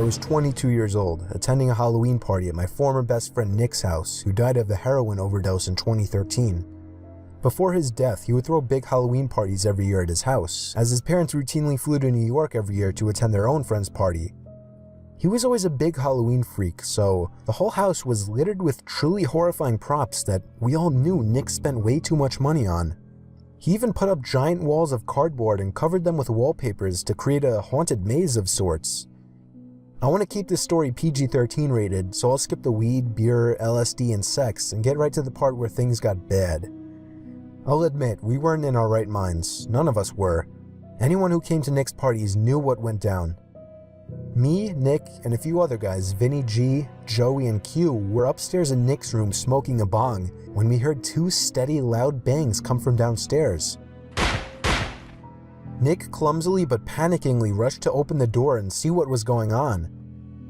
was 22 years old, attending a Halloween party at my former best friend Nick's house, who died of a heroin overdose in 2013. Before his death, he would throw big Halloween parties every year at his house, as his parents routinely flew to New York every year to attend their own friend's party. He was always a big Halloween freak, so the whole house was littered with truly horrifying props that we all knew Nick spent way too much money on. He even put up giant walls of cardboard and covered them with wallpapers to create a haunted maze of sorts. I want to keep this story PG-13 rated, so I'll skip the weed, beer, LSD, and sex and get right to the part where things got bad. I'll admit, we weren't in our right minds. None of us were. Anyone who came to Nick's parties knew what went down. Me, Nick, and a few other guys, Vinny G, Joey, and Q, were upstairs in Nick's room smoking a bong when we heard two steady, loud bangs come from downstairs. Nick clumsily but panickingly rushed to open the door and see what was going on.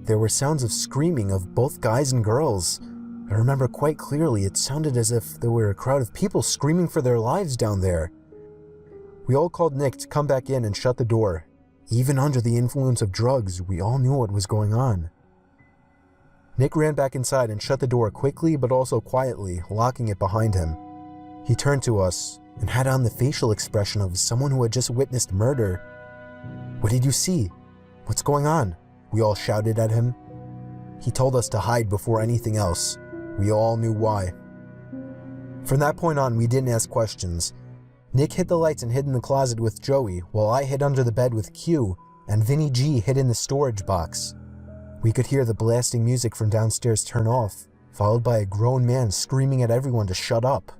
There were sounds of screaming of both guys and girls. I remember quite clearly it sounded as if there were a crowd of people screaming for their lives down there. We all called Nick to come back in and shut the door. Even under the influence of drugs, we all knew what was going on. Nick ran back inside and shut the door quickly but also quietly, locking it behind him. He turned to us and had on the facial expression of someone who had just witnessed murder. "What did you see? What's going on?" we all shouted at him. He told us to hide before anything else. We all knew why. From that point on, we didn't ask questions. Nick hid the lights and hid in the closet with Joey, while I hid under the bed with Q, and Vinny G hid in the storage box. We could hear the blasting music from downstairs turn off, followed by a grown man screaming at everyone to shut up.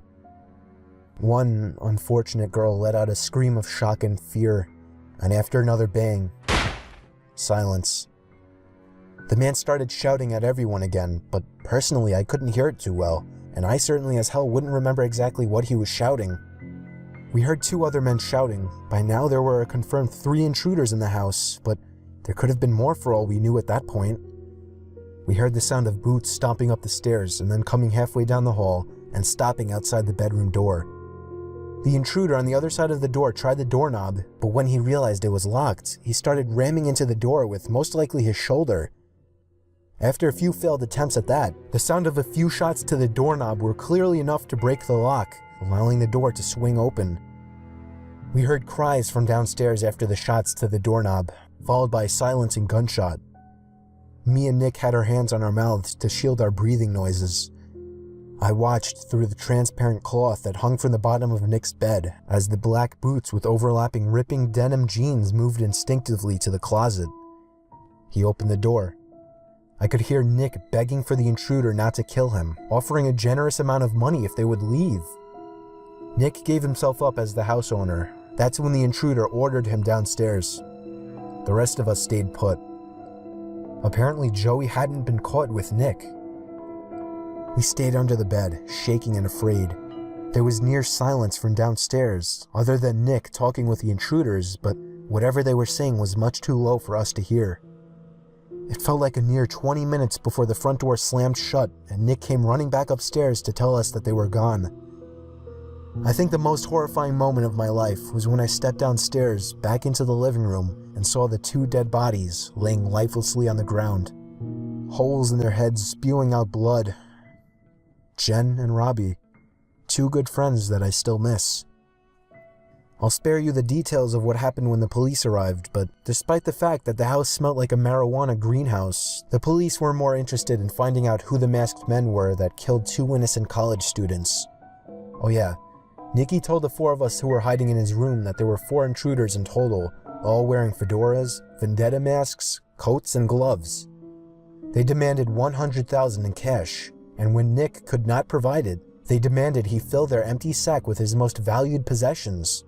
One unfortunate girl let out a scream of shock and fear, and after another bang, silence. The man started shouting at everyone again, but personally I couldn't hear it too well, and I certainly as hell wouldn't remember exactly what he was shouting. We heard two other men shouting. By now there were a confirmed 3 intruders in the house, but there could have been more for all we knew at that point. We heard the sound of boots stomping up the stairs and then coming halfway down the hall and stopping outside the bedroom door. The intruder on the other side of the door tried the doorknob, but when he realized it was locked, he started ramming into the door with most likely his shoulder. After a few failed attempts at that, the sound of a few shots to the doorknob were clearly enough to break the lock, allowing the door to swing open. We heard cries from downstairs after the shots to the doorknob, followed by a silencing gunshot. Me and Nick had our hands on our mouths to shield our breathing noises. I watched through the transparent cloth that hung from the bottom of Nick's bed as the black boots with overlapping ripping denim jeans moved instinctively to the closet. He opened the door. I could hear Nick begging for the intruder not to kill him, offering a generous amount of money if they would leave. Nick gave himself up as the house owner. That's when the intruder ordered him downstairs. The rest of us stayed put. Apparently Joey hadn't been caught with Nick. We stayed under the bed, shaking and afraid. There was near silence from downstairs, other than Nick talking with the intruders, but whatever they were saying was much too low for us to hear. It felt like a near 20 minutes before the front door slammed shut and Nick came running back upstairs to tell us that they were gone. I think the most horrifying moment of my life was when I stepped downstairs back into the living room and saw the 2 dead bodies laying lifelessly on the ground, holes in their heads spewing out blood. Jen and Robbie, 2 good friends that I still miss. I'll spare you the details of what happened when the police arrived, but despite the fact that the house smelled like a marijuana greenhouse, the police were more interested in finding out who the masked men were that killed 2 innocent college students. Oh yeah, Nicky told the 4 of us who were hiding in his room that there were 4 intruders in total, all wearing fedoras, vendetta masks, coats, and gloves. They demanded $100,000 in cash, and when Nick could not provide it, they demanded he fill their empty sack with his most valued possessions.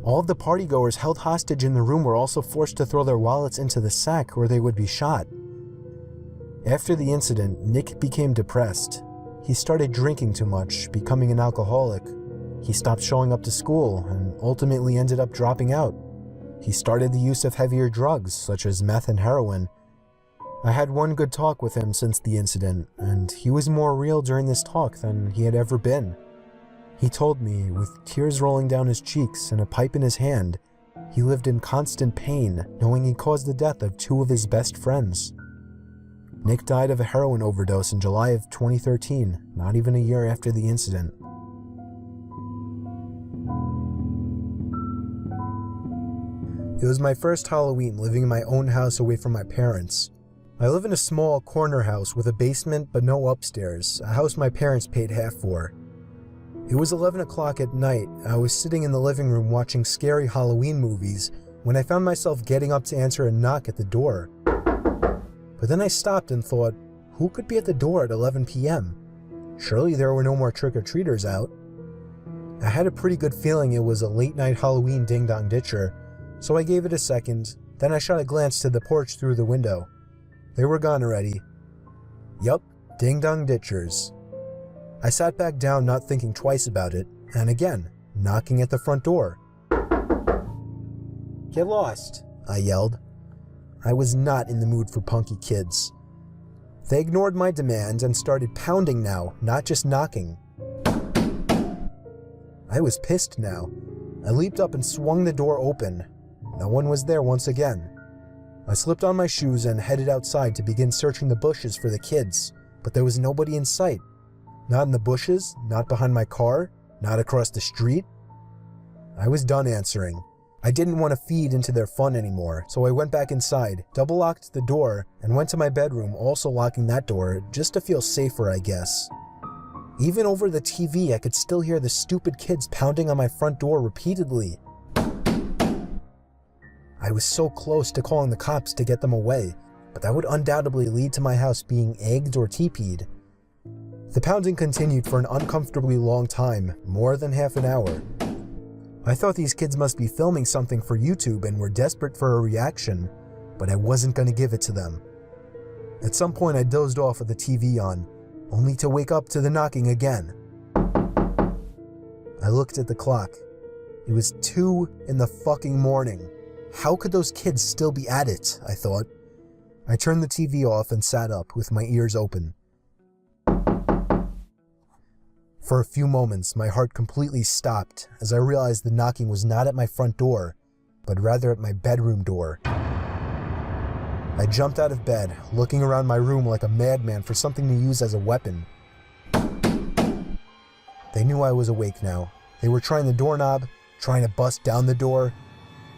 All of the partygoers held hostage in the room were also forced to throw their wallets into the sack or they would be shot. After the incident, Nick became depressed. He started drinking too much, becoming an alcoholic. He stopped showing up to school and ultimately ended up dropping out. He started the use of heavier drugs, such as meth and heroin. I had one good talk with him since the incident, and he was more real during this talk than he had ever been. He told me, with tears rolling down his cheeks and a pipe in his hand, he lived in constant pain, knowing he caused the death of 2 of his best friends. Nick died of a heroin overdose in July of 2013, not even a year after the incident. It was my first Halloween living in my own house away from my parents. I live in a small corner house with a basement but no upstairs, a house my parents paid half for. It was 11 o'clock at night. I was sitting in the living room watching scary Halloween movies when I found myself getting up to answer a knock at the door. But then I stopped and thought, who could be at the door at 11 p.m.? Surely there were no more trick-or-treaters out. I had a pretty good feeling it was a late-night Halloween ding-dong ditcher, so I gave it a second, then I shot a glance to the porch through the window. They were gone already. Yup, ding-dong ditchers. I sat back down not thinking twice about it, and again, knocking at the front door. "Get lost," I yelled. I was not in the mood for punky kids. They ignored my demand and started pounding now, not just knocking. I was pissed now. I leaped up and swung the door open. No one was there once again. I slipped on my shoes and headed outside to begin searching the bushes for the kids, but there was nobody in sight. Not in the bushes, not behind my car, not across the street. I was done answering. I didn't want to feed into their fun anymore, so I went back inside, double-locked the door, and went to my bedroom, also locking that door, just to feel safer, I guess. Even over the TV, I could still hear the stupid kids pounding on my front door repeatedly. I was so close to calling the cops to get them away, but that would undoubtedly lead to my house being egged or teepeed. The pounding continued for an uncomfortably long time, more than half an hour. I thought these kids must be filming something for YouTube and were desperate for a reaction, but I wasn't going to give it to them. At some point I dozed off with the TV on, only to wake up to the knocking again. I looked at the clock. It was 2 in the fucking morning. How could those kids still be at it, I thought. I turned the TV off and sat up with my ears open. For a few moments, my heart completely stopped as I realized the knocking was not at my front door, but rather at my bedroom door. I jumped out of bed, looking around my room like a madman for something to use as a weapon. They knew I was awake now. They were trying the doorknob, trying to bust down the door.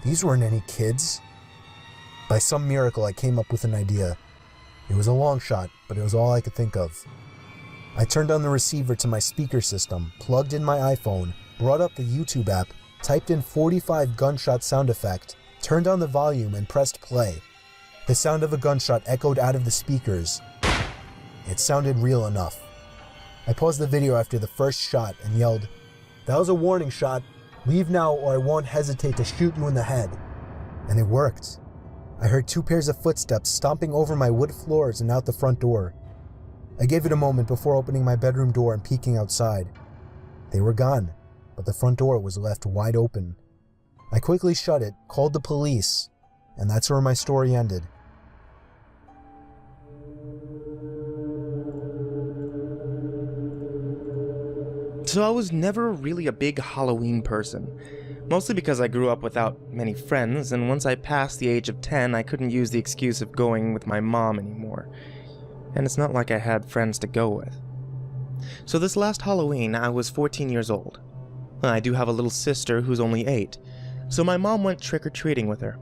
These weren't any kids. By some miracle, I came up with an idea. It was a long shot, but it was all I could think of. I turned on the receiver to my speaker system, plugged in my iPhone, brought up the YouTube app, typed in 45 gunshot sound effect, turned on the volume and pressed play. The sound of a gunshot echoed out of the speakers. It sounded real enough. I paused the video after the first shot and yelled, "That was a warning shot. Leave now or I won't hesitate to shoot you in the head." And it worked. I heard 2 pairs of footsteps stomping over my wood floors and out the front door. I gave it a moment before opening my bedroom door and peeking outside. They were gone, but the front door was left wide open. I quickly shut it, called the police, and that's where my story ended. So I was never really a big Halloween person, mostly because I grew up without many friends, and once I passed the age of 10, I couldn't use the excuse of going with my mom anymore. And it's not like I had friends to go with. So this last Halloween, I was 14 years old. I do have a little sister who's only 8, so my mom went trick-or-treating with her.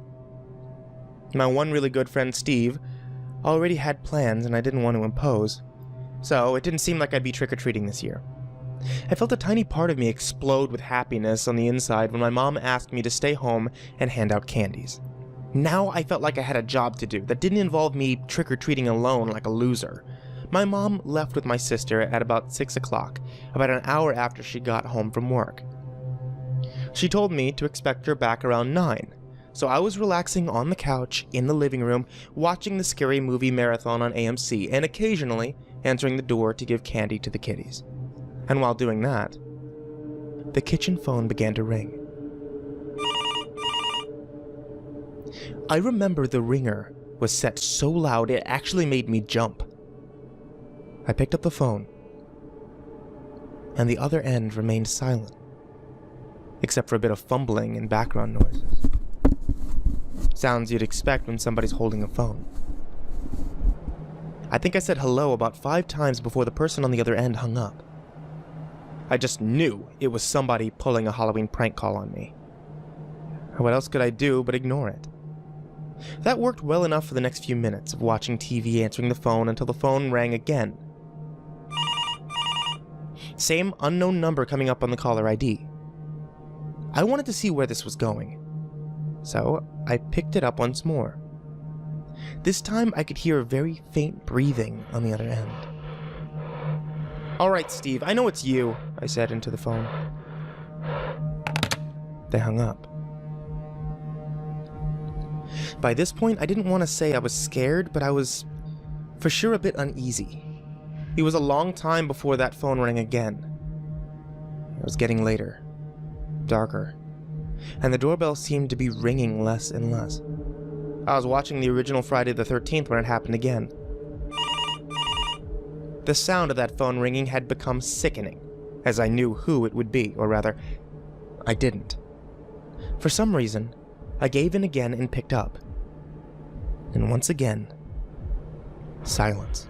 My one really good friend, Steve, already had plans and I didn't want to impose, so it didn't seem like I'd be trick-or-treating this year. I felt a tiny part of me explode with happiness on the inside when my mom asked me to stay home and hand out candies. Now I felt like I had a job to do that didn't involve me trick-or-treating alone like a loser. My mom left with my sister at about 6 o'clock, about an hour after she got home from work. She told me to expect her back around 9, so I was relaxing on the couch in the living room, watching the scary movie marathon on AMC, and occasionally answering the door to give candy to the kiddies. And while doing that, the kitchen phone began to ring. I remember the ringer was set so loud it actually made me jump. I picked up the phone, and the other end remained silent, except for a bit of fumbling and background noises. Sounds you'd expect when somebody's holding a phone. I think I said hello about 5 times before the person on the other end hung up. I just knew it was somebody pulling a Halloween prank call on me. What else could I do but ignore it? That worked well enough for the next few minutes of watching TV, answering the phone until the phone rang again. Same unknown number coming up on the caller ID. I wanted to see where this was going, so I picked it up once more. This time I could hear a very faint breathing on the other end. "Alright, Steve, I know it's you," I said into the phone. They hung up. By this point, I didn't want to say I was scared, but I was for sure a bit uneasy. It was a long time before that phone rang again. It was getting later, darker, and the doorbell seemed to be ringing less and less. I was watching the original Friday the 13th when it happened again. The sound of that phone ringing had become sickening, as I knew who it would be, or rather, I didn't. For some reason, I gave in again and picked up. And once again, silence.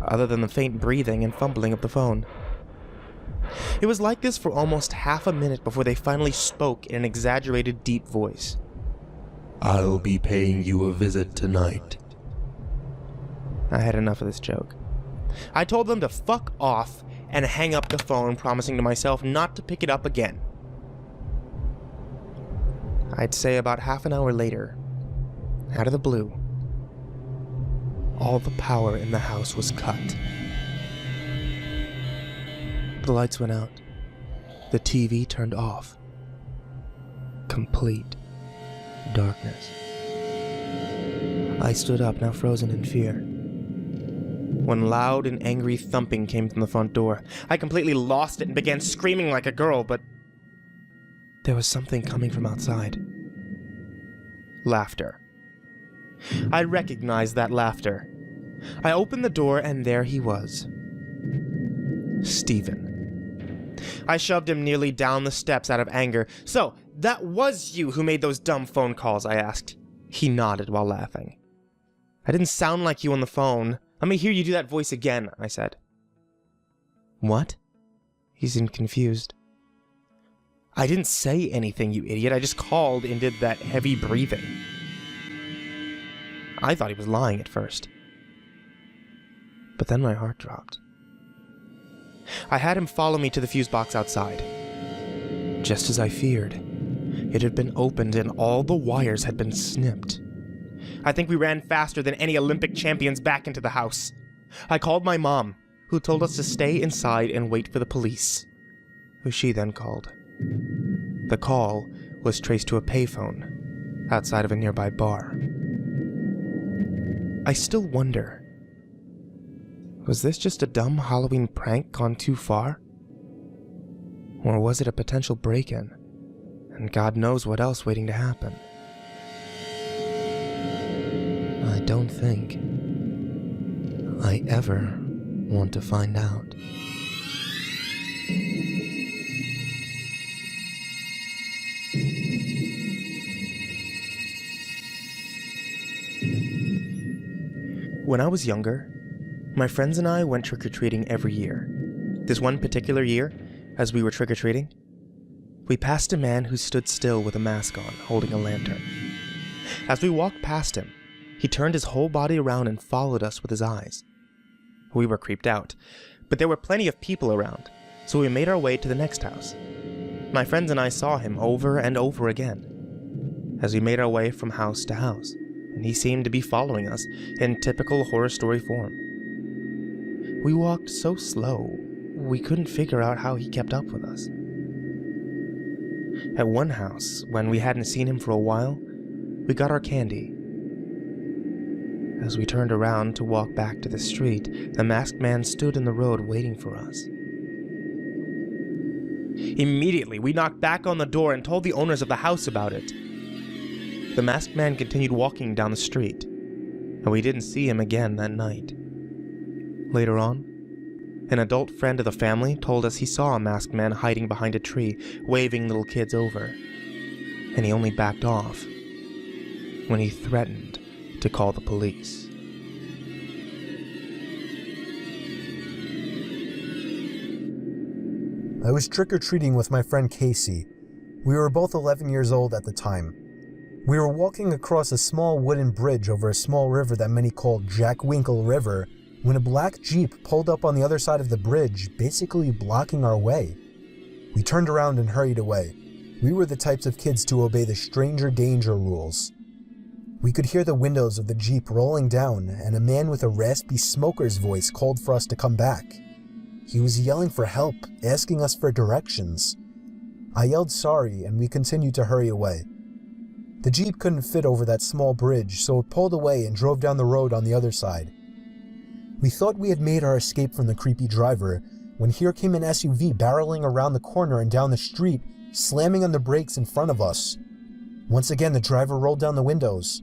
Other than the faint breathing and fumbling of the phone. It was like this for almost half a minute before they finally spoke in an exaggerated deep voice. "I'll be paying you a visit tonight." I had enough of this joke. I told them to fuck off and hang up the phone, promising to myself not to pick it up again. I'd say about half an hour later, out of the blue, all the power in the house was cut. The lights went out. The TV turned off. Complete darkness. I stood up, now frozen in fear, when loud and angry thumping came from the front door. I completely lost it and began screaming like a girl, but there was something coming from outside. Laughter. I recognized that laughter. I opened the door and there he was. Stephen. I shoved him nearly down the steps out of anger. "So, that was you who made those dumb phone calls?" I asked. He nodded while laughing. "I didn't sound like you on the phone. Let me hear you do that voice again," I said. "What?" He seemed confused. "I didn't say anything, you idiot. I just called and did that heavy breathing." I thought he was lying at first. But then my heart dropped. I had him follow me to the fuse box outside. Just as I feared, it had been opened and all the wires had been snipped. I think we ran faster than any Olympic champions back into the house. I called my mom, who told us to stay inside and wait for the police, who she then called. The call was traced to a payphone outside of a nearby bar. I still wonder, was this just a dumb Halloween prank gone too far? Or was it a potential break-in, and God knows what else waiting to happen? I don't think I ever want to find out. When I was younger, my friends and I went trick-or-treating every year. This one particular year, as we were trick-or-treating, we passed a man who stood still with a mask on, holding a lantern. As we walked past him, he turned his whole body around and followed us with his eyes. We were creeped out, but there were plenty of people around, so we made our way to the next house. My friends and I saw him over and over again, as we made our way from house to house, and he seemed to be following us in typical horror story form. We walked so slow, we couldn't figure out how he kept up with us. At one house, when we hadn't seen him for a while, we got our candy. As we turned around to walk back to the street, the masked man stood in the road waiting for us. Immediately, we knocked back on the door and told the owners of the house about it. The masked man continued walking down the street, and we didn't see him again that night. Later on, an adult friend of the family told us he saw a masked man hiding behind a tree, waving little kids over, and he only backed off when he threatened to call the police. I was trick-or-treating with my friend Casey. We were both 11 years old at the time. We were walking across a small wooden bridge over a small river that many called Jack Winkle River when a black Jeep pulled up on the other side of the bridge, basically blocking our way. We turned around and hurried away. We were the types of kids to obey the stranger danger rules. We could hear the windows of the Jeep rolling down, and a man with a raspy smoker's voice called for us to come back. He was yelling for help, asking us for directions. I yelled sorry, and we continued to hurry away. The Jeep couldn't fit over that small bridge, so it pulled away and drove down the road on the other side. We thought we had made our escape from the creepy driver, when here came an SUV barreling around the corner and down the street, slamming on the brakes in front of us. Once again, the driver rolled down the windows.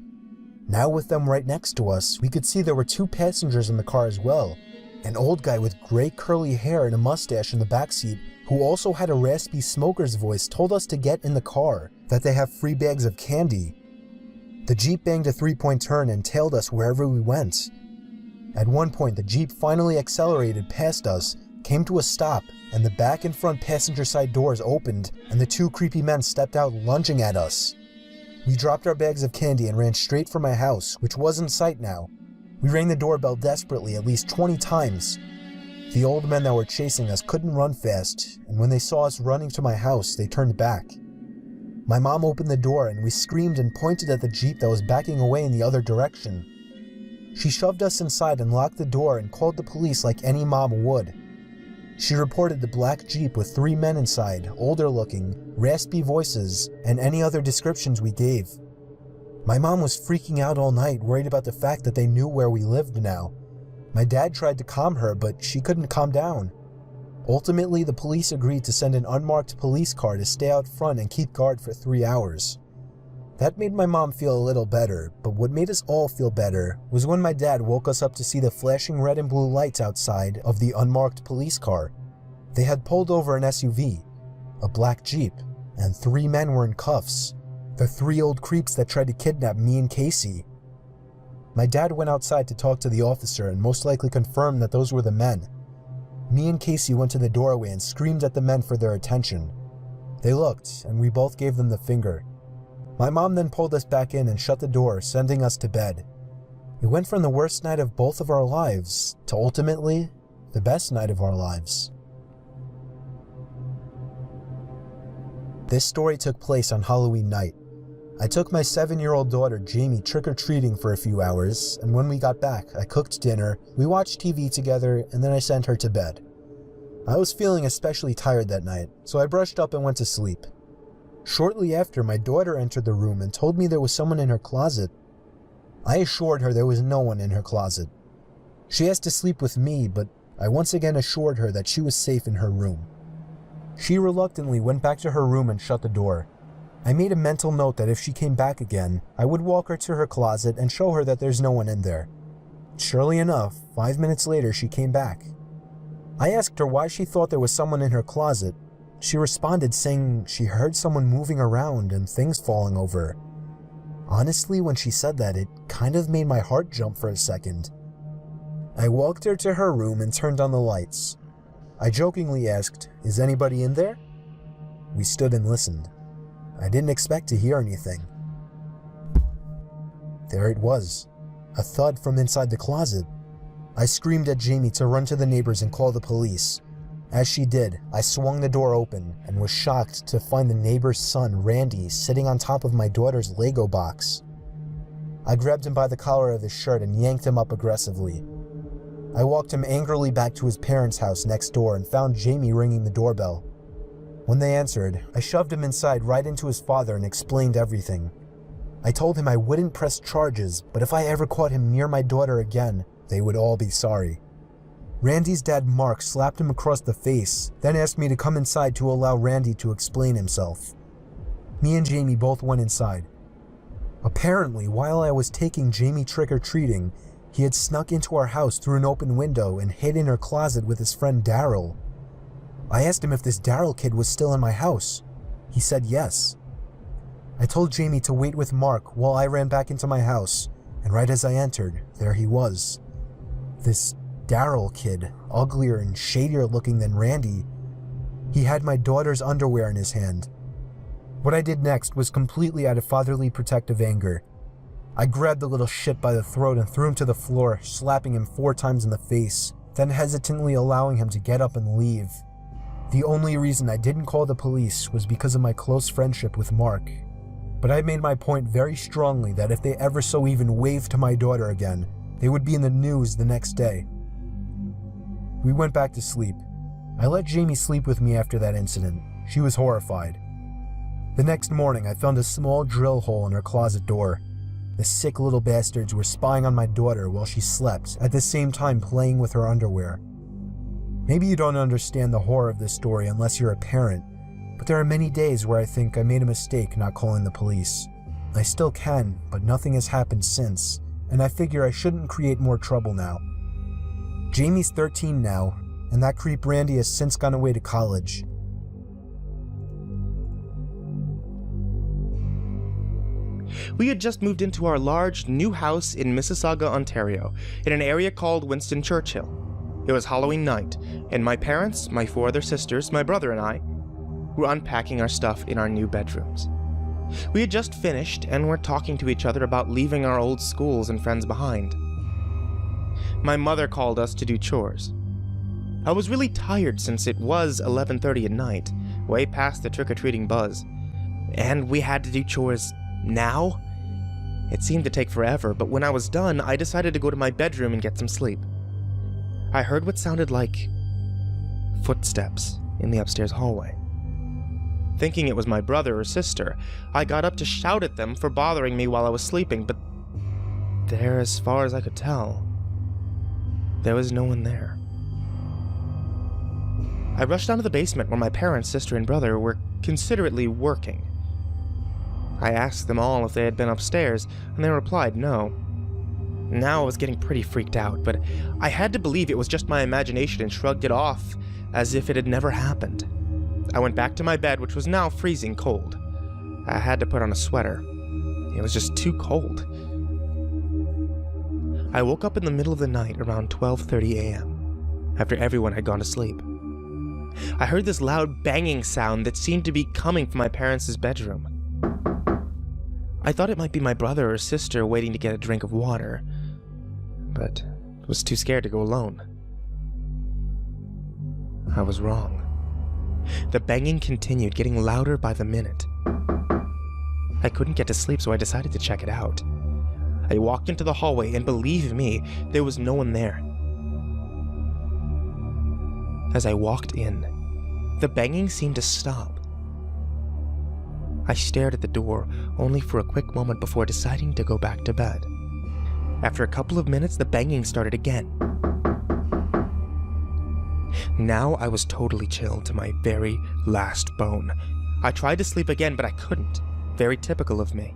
Now with them right next to us, we could see there were 2 passengers in the car as well. An old guy with gray curly hair and a mustache in the backseat, who also had a raspy smoker's voice, told us to get in the car, that they have free bags of candy. The Jeep banged a 3-point turn and tailed us wherever we went. At one point, the Jeep finally accelerated past us, came to a stop, and the back and front passenger side doors opened, and the 2 creepy men stepped out lunging at us. We dropped our bags of candy and ran straight for my house, which was in sight now. We rang the doorbell desperately at least 20 times. The old men that were chasing us couldn't run fast, and when they saw us running to my house, they turned back. My mom opened the door and we screamed and pointed at the Jeep that was backing away in the other direction. She shoved us inside and locked the door and called the police like any mom would. She reported the black Jeep with 3 men inside, older looking, raspy voices, and any other descriptions we gave. My mom was freaking out all night, worried about the fact that they knew where we lived now. My dad tried to calm her, but she couldn't calm down. Ultimately, the police agreed to send an unmarked police car to stay out front and keep guard for 3 hours. That made my mom feel a little better, but what made us all feel better was when my dad woke us up to see the flashing red and blue lights outside of the unmarked police car. They had pulled over an SUV, a black Jeep, and 3 men were in cuffs. The 3 old creeps that tried to kidnap me and Casey. My dad went outside to talk to the officer and most likely confirmed that those were the men. Me and Casey went to the doorway and screamed at the men for their attention. They looked, and we both gave them the finger. My mom then pulled us back in and shut the door, sending us to bed. It went from the worst night of both of our lives to ultimately the best night of our lives. This story took place on Halloween night. I took my 7-year-old daughter Jamie trick-or-treating for a few hours, and when we got back, I cooked dinner, we watched TV together, and then I sent her to bed. I was feeling especially tired that night, so I brushed up and went to sleep. Shortly after, my daughter entered the room and told me there was someone in her closet. I assured her there was no one in her closet. She asked to sleep with me, but I once again assured her that she was safe in her room. She reluctantly went back to her room and shut the door. I made a mental note that if she came back again, I would walk her to her closet and show her that there's no one in there. Surely enough, 5 minutes later she came back. I asked her why she thought there was someone in her closet. She responded saying she heard someone moving around and things falling over. Honestly, when she said that, it kind of made my heart jump for a second. I walked her to her room and turned on the lights. I jokingly asked, "Is anybody in there?" We stood and listened. I didn't expect to hear anything. There it was, a thud from inside the closet. I screamed at Jamie to run to the neighbors and call the police. As she did, I swung the door open and was shocked to find the neighbor's son, Randy, sitting on top of my daughter's Lego box. I grabbed him by the collar of his shirt and yanked him up aggressively. I walked him angrily back to his parents' house next door and found Jamie ringing the doorbell. When they answered, I shoved him inside right into his father and explained everything. I told him I wouldn't press charges, but if I ever caught him near my daughter again, they would all be sorry. Randy's dad, Mark, slapped him across the face, then asked me to come inside to allow Randy to explain himself. Me and Jamie both went inside. Apparently, while I was taking Jamie trick-or-treating, he had snuck into our house through an open window and hid in her closet with his friend Daryl. I asked him if this Daryl kid was still in my house. He said yes. I told Jamie to wait with Mark while I ran back into my house, and right as I entered, there he was. This Daryl kid, uglier and shadier looking than Randy. He had my daughter's underwear in his hand. What I did next was completely out of fatherly protective anger. I grabbed the little shit by the throat and threw him to the floor, slapping him 4 times in the face, then hesitantly allowing him to get up and leave. The only reason I didn't call the police was because of my close friendship with Mark. But I made my point very strongly that if they ever so even waved to my daughter again, they would be in the news the next day. We went back to sleep. I let Jamie sleep with me after that incident. She was horrified. The next morning, I found a small drill hole in her closet door. The sick little bastards were spying on my daughter while she slept, at the same time playing with her underwear. Maybe you don't understand the horror of this story unless you're a parent, but there are many days where I think I made a mistake not calling the police. I still can, but nothing has happened since, and I figure I shouldn't create more trouble now. Jamie's 13 now, and that creep Randy has since gone away to college. We had just moved into our large new house in Mississauga, Ontario, in an area called Winston Churchill. It was Halloween night, and my parents, my 4 other sisters, my brother and I were unpacking our stuff in our new bedrooms. We had just finished and were talking to each other about leaving our old schools and friends behind. My mother called us to do chores. I was really tired since it was 11:30 at night, way past the trick-or-treating buzz, and we had to do chores now? It seemed to take forever, but when I was done, I decided to go to my bedroom and get some sleep. I heard what sounded like footsteps in the upstairs hallway. Thinking it was my brother or sister, I got up to shout at them for bothering me while I was sleeping, but there, as far as I could tell, there was no one there. I rushed down to the basement where my parents, sister, and brother were considerately working. I asked them all if they had been upstairs, and they replied no. Now I was getting pretty freaked out, but I had to believe it was just my imagination and shrugged it off as if it had never happened. I went back to my bed, which was now freezing cold. I had to put on a sweater. It was just too cold. I woke up in the middle of the night around 12:30 a.m., after everyone had gone to sleep. I heard this loud banging sound that seemed to be coming from my parents' bedroom. I thought it might be my brother or sister waiting to get a drink of water, but was too scared to go alone. I was wrong. The banging continued, getting louder by the minute. I couldn't get to sleep, so I decided to check it out. I walked into the hallway, and believe me, there was no one there. As I walked in, the banging seemed to stop. I stared at the door, only for a quick moment before deciding to go back to bed. After a couple of minutes, the banging started again. Now I was totally chilled to my very last bone. I tried to sleep again, but I couldn't. Very typical of me.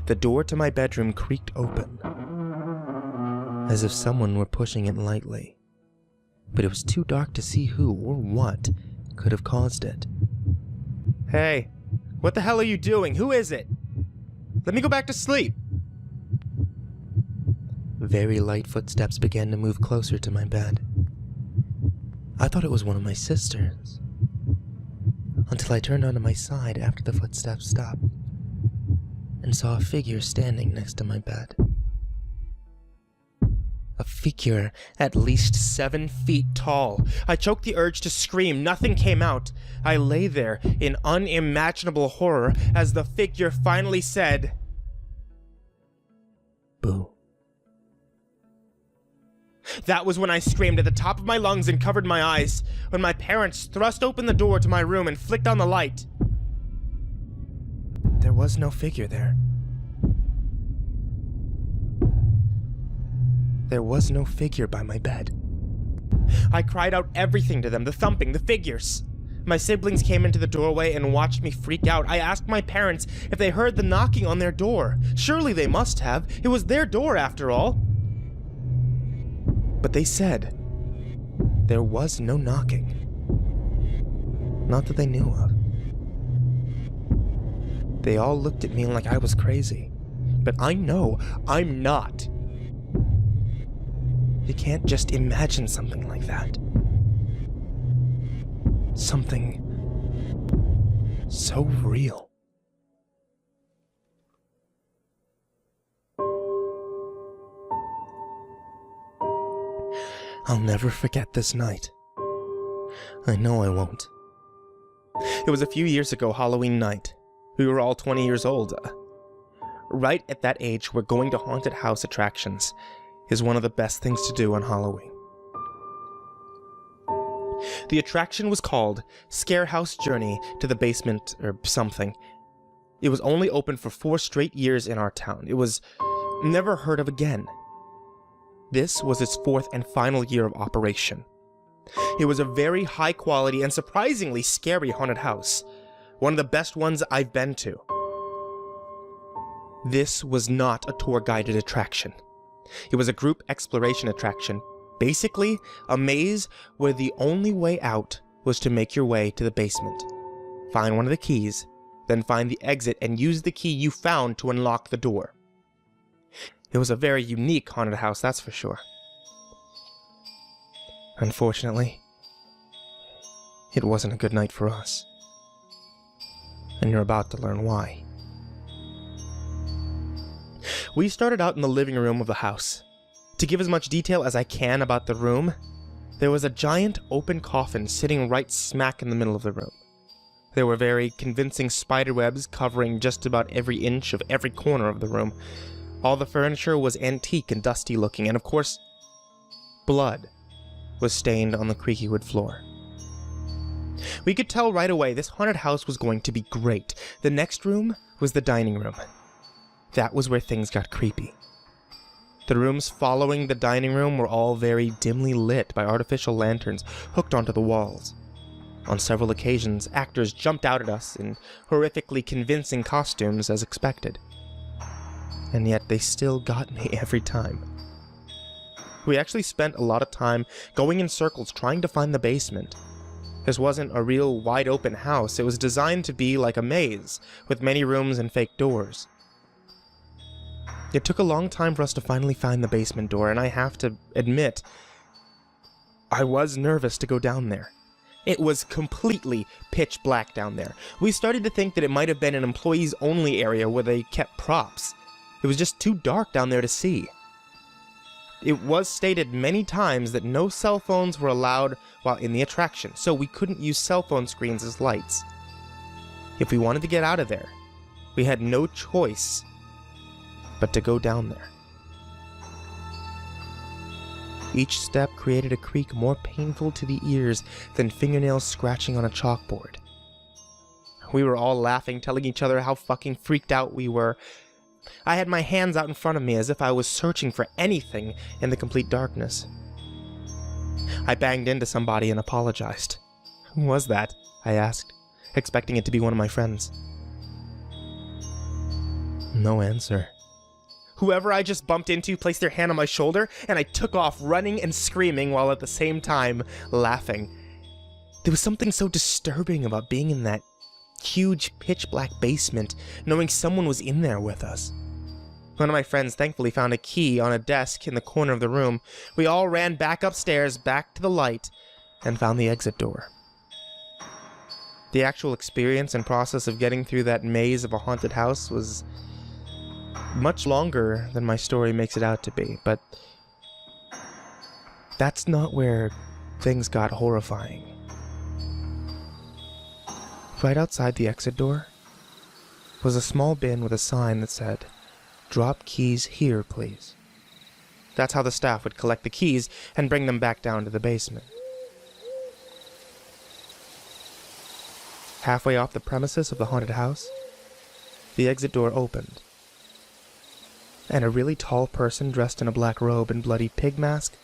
The door to my bedroom creaked open, as if someone were pushing it lightly. But it was too dark to see who or what could have caused it. Hey, what the hell are you doing? Who is it? Let me go back to sleep. Very light footsteps began to move closer to my bed. I thought it was one of my sisters, until I turned onto my side after the footsteps stopped and saw a figure standing next to my bed. A figure at least 7 feet tall. I choked the urge to scream. Nothing came out. I lay there in unimaginable horror as the figure finally said, "Boo." That was when I screamed at the top of my lungs and covered my eyes, when my parents thrust open the door to my room and flicked on the light. There was no figure there. There was no figure by my bed. I cried out everything to them, the thumping, the figures. My siblings came into the doorway and watched me freak out. I asked my parents if they heard the knocking on their door. Surely they must have. It was their door after all. But they said there was no knocking. Not that they knew of. They all looked at me like I was crazy. But I know I'm not. You can't just imagine something like that. something so real. I'll never forget this night. I know I won't. It was a few years ago, Halloween night. We were all 20 years old. Right at that age, where going to haunted house attractions is one of the best things to do on Halloween. The attraction was called Scare House Journey to the Basement or something. It was only open for 4 straight years in our town. It was never heard of again. This was its 4th and final year of operation. It was a very high quality and surprisingly scary haunted house. One of the best ones I've been to. This was not a tour guided attraction. It was a group exploration attraction. Basically, a maze where the only way out was to make your way to the basement. Find one of the keys, then find the exit and use the key you found to unlock the door. It was a very unique haunted house, that's for sure. Unfortunately, it wasn't a good night for us. And you're about to learn why. We started out in the living room of the house. To give as much detail as I can about the room, there was a giant open coffin sitting right smack in the middle of the room. There were very convincing spiderwebs covering just about every inch of every corner of the room. All the furniture was antique and dusty looking, and of course, blood was stained on the creaky wood floor. We could tell right away this haunted house was going to be great. The next room was the dining room. That was where things got creepy. The rooms following the dining room were all very dimly lit by artificial lanterns hooked onto the walls. On several occasions, actors jumped out at us in horrifically convincing costumes as expected. And yet they still got me every time. We actually spent a lot of time going in circles trying to find the basement. This wasn't a real wide open house. It was designed to be like a maze, with many rooms and fake doors. It took a long time for us to finally find the basement door, and I have to admit, I was nervous to go down there. It was completely pitch black down there. We started to think that it might have been an employees-only area where they kept props. It was just too dark down there to see. It was stated many times that no cell phones were allowed while in the attraction, so we couldn't use cell phone screens as lights. If we wanted to get out of there, we had no choice but to go down there. Each step created a creak more painful to the ears than fingernails scratching on a chalkboard. We were all laughing, telling each other how fucking freaked out we were. I had my hands out in front of me as if I was searching for anything in the complete darkness. I banged into somebody and apologized. Who was that? I asked, expecting it to be one of my friends. No answer. Whoever I just bumped into placed their hand on my shoulder, and I took off running and screaming while at the same time laughing. There was something so disturbing about being in that huge pitch-black basement, knowing someone was in there with us. One of my friends thankfully found a key on a desk in the corner of the room. We all ran back upstairs, back to the light, and found the exit door. The actual experience and process of getting through that maze of a haunted house was much longer than my story makes it out to be, but that's not where things got horrifying. Right outside the exit door was a small bin with a sign that said, "Drop keys here, please." That's how the staff would collect the keys and bring them back down to the basement. Halfway off the premises of the haunted house, the exit door opened, and a really tall person dressed in a black robe and bloody pig mask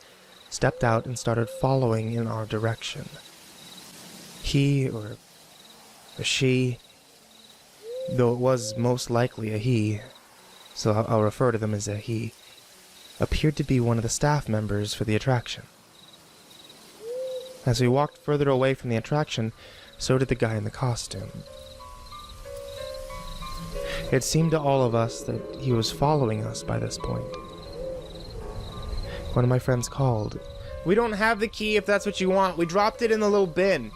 stepped out and started following in our direction. He, or she, though it was most likely a he, so I'll refer to them as a he, appeared to be one of the staff members for the attraction. As we walked further away from the attraction, so did the guy in the costume. It seemed to all of us that he was following us by this point. One of my friends called. "We don't have the key if that's what you want. We dropped it in the little bin."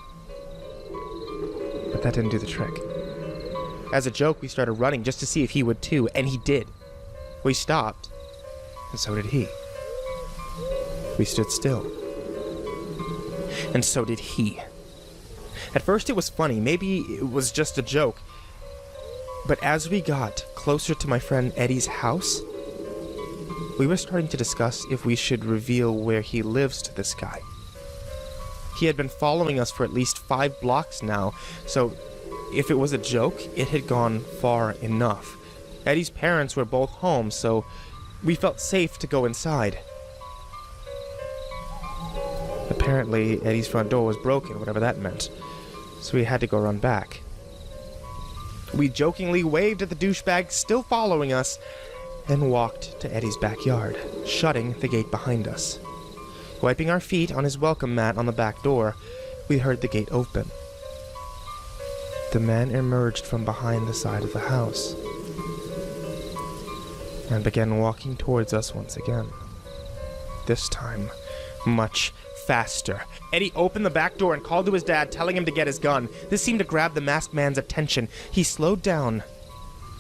But that didn't do the trick. As a joke, we started running just to see if he would too, and he did. We stopped, and so did he. We stood still, and so did he. At first it was funny, maybe it was just a joke, but as we got closer to my friend Eddie's house, we were starting to discuss if we should reveal where he lives to this guy. He had been following us for at least 5 blocks now, so if it was a joke, it had gone far enough. Eddie's parents were both home, so we felt safe to go inside. Apparently, Eddie's front door was broken, whatever that meant, so we had to go run back. We jokingly waved at the douchebag still following us and walked to Eddie's backyard, shutting the gate behind us. Wiping our feet on his welcome mat on the back door, we heard the gate open. The man emerged from behind the side of the house and began walking towards us once again. This time, much faster. Eddie opened the back door and called to his dad, telling him to get his gun. This seemed to grab the masked man's attention. He slowed down,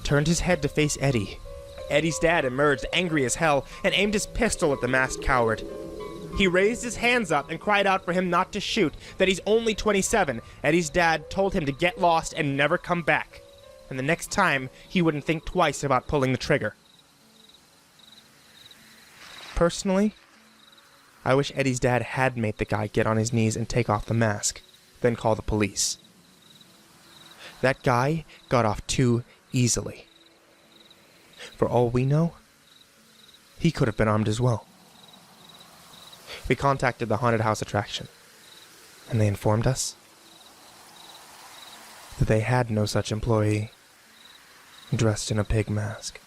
turned his head to face Eddie. Eddie's dad emerged, angry as hell, and aimed his pistol at the masked coward. He raised his hands up and cried out for him not to shoot, that he's only 27. Eddie's dad told him to get lost and never come back. And the next time, he wouldn't think twice about pulling the trigger. Personally, I wish Eddie's dad had made the guy get on his knees and take off the mask, then call the police. That guy got off too easily. For all we know, he could have been armed as well. We contacted the haunted house attraction, and they informed us that they had no such employee dressed in a pig mask.